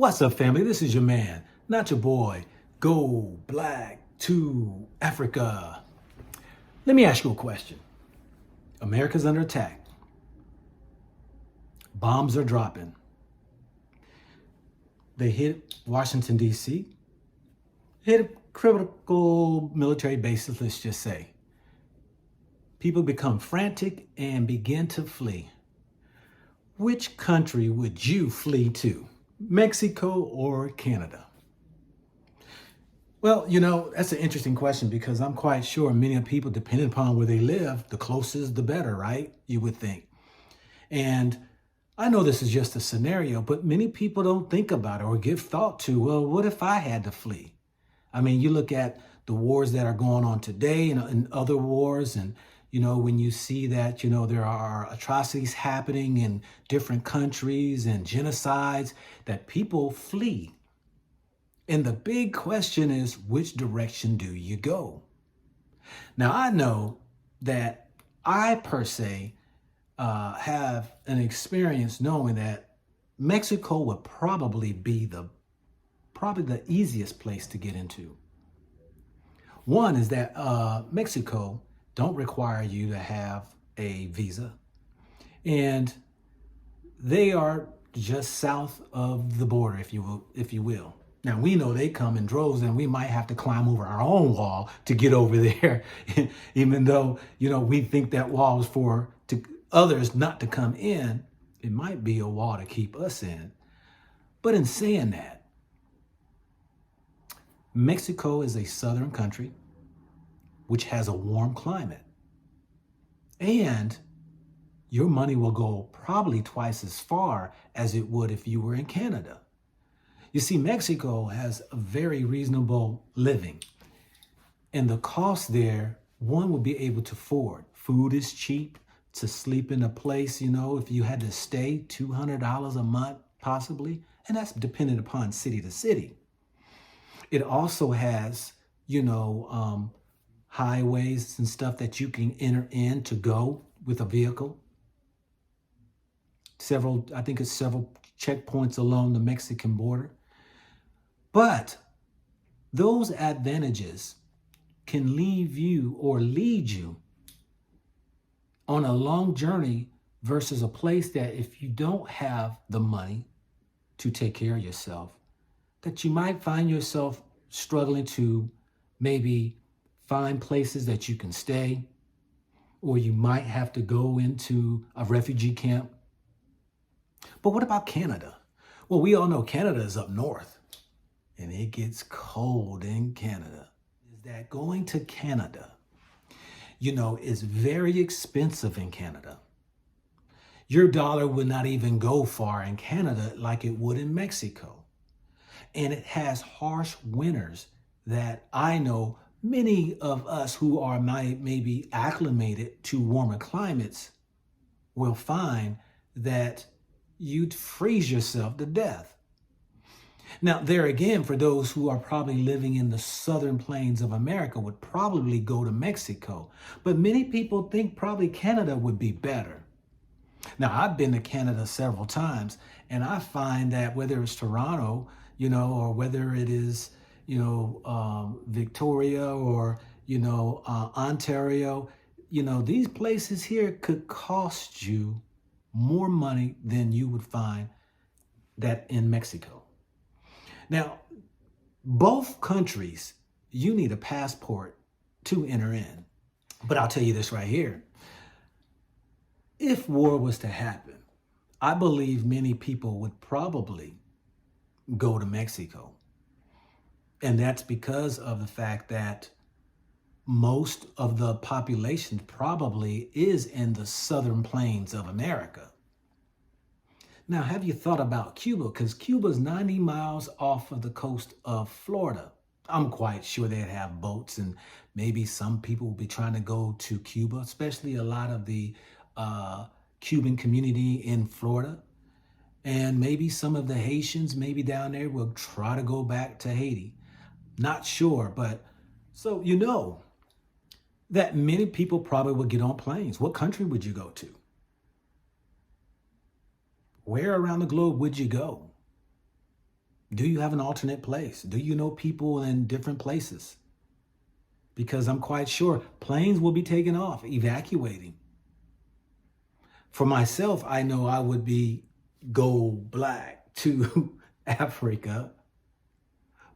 What's up, family? This is your man, not your boy. Go black to Africa. Let me ask you a question. America's under attack. Bombs are dropping. They hit Washington, D.C., hit a critical military bases, let's just say. People become frantic and begin to flee. Which country would you flee to? Mexico or Canada? Well, that's an interesting question because I'm quite sure many people, depending upon where they live, the closer the better, right? You would think. And I know this is just a scenario, but many people don't think about it or give thought to, well, what if I had to flee? I mean, you look at the wars that are going on today and other wars, and when you see that, there are atrocities happening in different countries and genocides, that people flee. And the big question is, which direction do you go? Now, I know that I, per se, have an experience knowing that Mexico would probably be the easiest place to get into. One is that Mexico don't require you to have a visa. And they are just south of the border, if you will. Now, we know they come in droves and we might have to climb over our own wall to get over there, even though, we think that wall is for others not to come in. It might be a wall to keep us in. But in saying that, Mexico is a southern country which has a warm climate. And your money will go probably twice as far as it would if you were in Canada. You see, Mexico has a very reasonable living. And the cost there, one would be able to afford. Food is cheap. To sleep in a place, if you had to stay, $200 a month possibly. And that's dependent upon city to city. It also has, highways and stuff that you can enter in to go with a vehicle. Several checkpoints along the Mexican border. But those advantages can lead you on a long journey versus a place that if you don't have the money to take care of yourself, that you might find yourself struggling to maybe find places that you can stay, or you might have to go into a refugee camp. But what about Canada? Well, we all know Canada is up north, and it gets cold in Canada. Is that going to Canada, is very expensive in Canada. Your dollar would not even go far in Canada like it would in Mexico. And it has harsh winters that I know many of us who are maybe acclimated to warmer climates will find that you'd freeze yourself to death. Now, there again, for those who are probably living in the southern plains of America, would probably go to Mexico. But many people think probably Canada would be better. Now, I've been to Canada several times, and I find that whether it's Toronto, or whether it is, Victoria or, Ontario, these places here could cost you more money than you would find that in Mexico. Now, both countries, you need a passport to enter in. But I'll tell you this right here. If war was to happen, I believe many people would probably go to Mexico. And that's because of the fact that most of the population probably is in the southern plains of America. Now, have you thought about Cuba? Because Cuba's 90 miles off of the coast of Florida. I'm quite sure they'd have boats, and maybe some people will be trying to go to Cuba, especially a lot of the Cuban community in Florida. And maybe some of the Haitians, maybe down there, will try to go back to Haiti. Not sure, but so that many people probably would get on planes. What country would you go to? Where around the globe would you go? Do you have an alternate place? Do you know people in different places? Because I'm quite sure planes will be taking off, evacuating. For myself, I know I would be go black to Africa.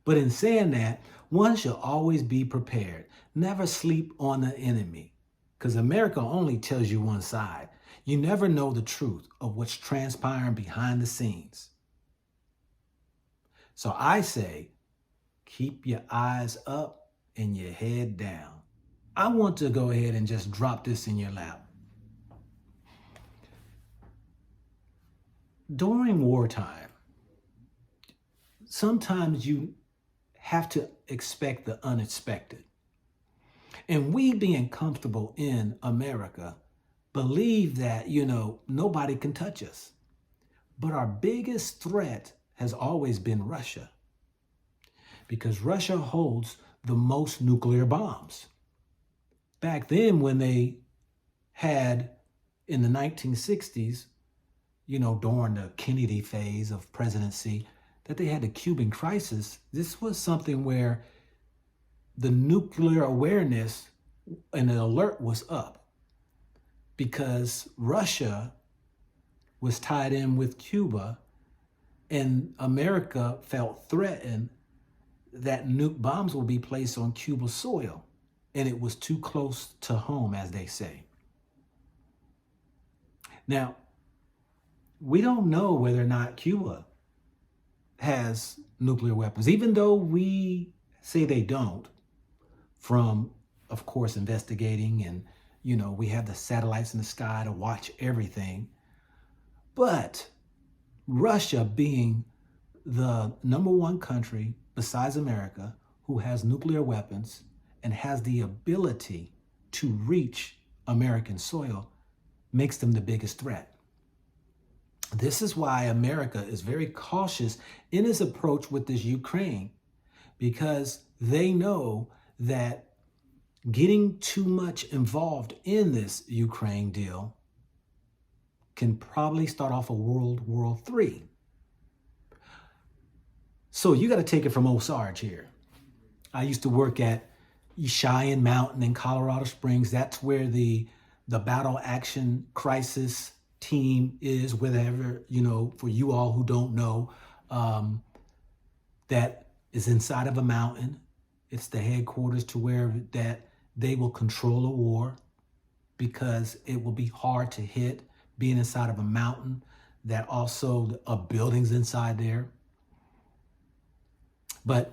But in saying that, one should always be prepared. Never sleep on the enemy, because America only tells you one side. You never know the truth of what's transpiring behind the scenes. So I say, keep your eyes up and your head down. I want to go ahead and just drop this in your lap. During wartime, sometimes you have to expect the unexpected. And we, being comfortable in America, believe that, nobody can touch us. But our biggest threat has always been Russia, because Russia holds the most nuclear bombs. Back then, when they had, in the 1960s, during the Kennedy phase of presidency, that they had the Cuban crisis, this was something where the nuclear awareness and the alert was up, because Russia was tied in with Cuba, and America felt threatened that nuke bombs will be placed on Cuba's soil, and it was too close to home, as they say. Now, we don't know whether or not Cuba has nuclear weapons, even though we say they don't, from, of course, investigating, and, we have the satellites in the sky to watch everything. But Russia, being the number one country besides America who has nuclear weapons and has the ability to reach American soil, makes them the biggest threat. This is why America is very cautious in its approach with this Ukraine, because they know that getting too much involved in this Ukraine deal can probably start off a World War III. So you got to take it from old Sarge here. I used to work at Cheyenne Mountain in Colorado Springs. That's where the battle action crisis team is, whatever, for you all who don't know, that is inside of a mountain. It's the headquarters to where that they will control a war, because it will be hard to hit being inside of a mountain, that also a buildings inside there. But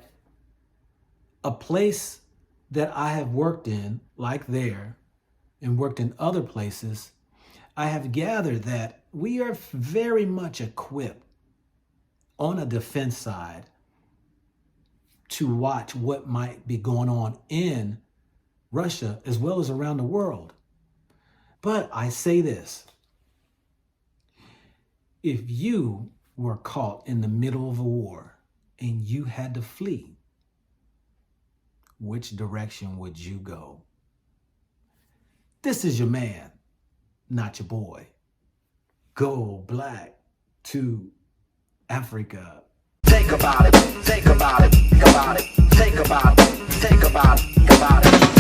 a place that I have worked in, like there, and worked in other places, I have gathered that we are very much equipped on a defense side to watch what might be going on in Russia as well as around the world. But I say this: if you were caught in the middle of a war and you had to flee, which direction would you go? This is your man, not your boy. Go black to Africa. Think about it, think about it, think about it, think about it, think about it, think about it.